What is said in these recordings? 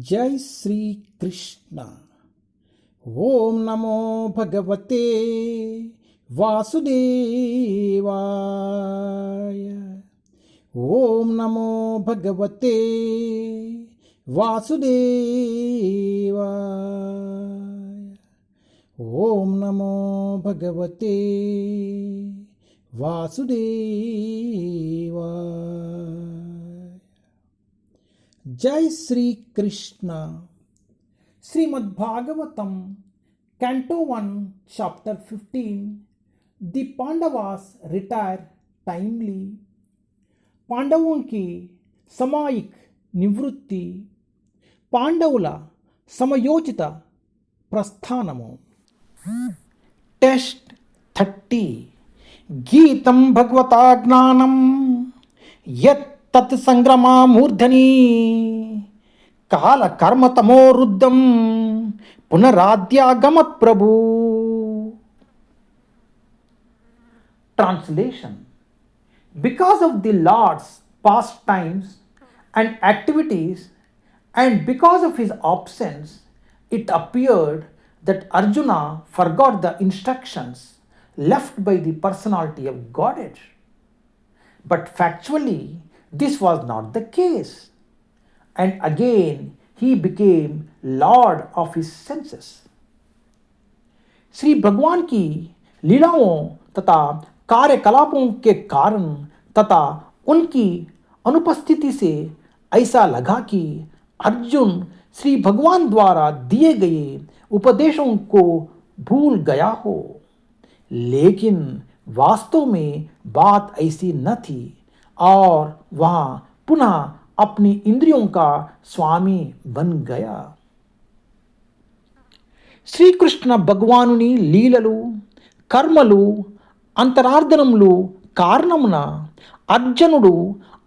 जय श्री कृष्ण। ओम नमो भगवते वासुदेवाय। ओम नमो भगवते वासुदेवाय। ओम नमो भगवते वासुदेवाय। जय Shri Krishna. Shrimad Bhagavatam canto 1 chapter 15। The Pandavas retire timely. पांडवों की समायिक निवृत्ति, पांडवुల సమయోచిత ప్రస్థానము। టెస్ట్ 30। గీతం భగవతా జ్ఞానం యత్ తత్ సంగ్రమామూర్ధని కాల కర్మ తమోరుద్ధం పునరాద్యాగమత్ ప్రభు। Translation: Because of the Lord's pastimes and activities, and because of his absence, it appeared that Arjuna forgot the instructions left by the personality of Godhead. But factually, this was not the case, and again he became lord of his senses. Shri भगवान की लीलाओं तथा कार्यकलापों के कारण तथा उनकी अनुपस्थिति से ऐसा लगा कि अर्जुन श्री भगवान द्वारा दिए गए उपदेशों को भूल गया हो, लेकिन वास्तव में बात ऐसी न थी और वह पुनः अपनी इंद्रियों का स्वामी बन गया। శ్రీకృష్ణ భగవానుని లీలలు, కర్మలు, అంతరార్థనములు కారణమున అర్జునుడు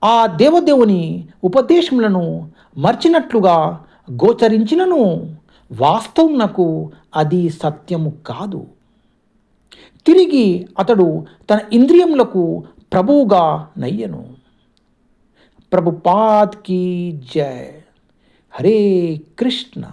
ఆ దేవదేవుని ఉపదేశములను మర్చినట్లుగా గోచరించినను వాస్తవమునకు అది సత్యము కాదు. తిరిగి అతడు తన ఇంద్రియములకు ప్రభువుగా నయ్యను. ప్రభుపాద్ కీ జై. హరే కృష్ణ.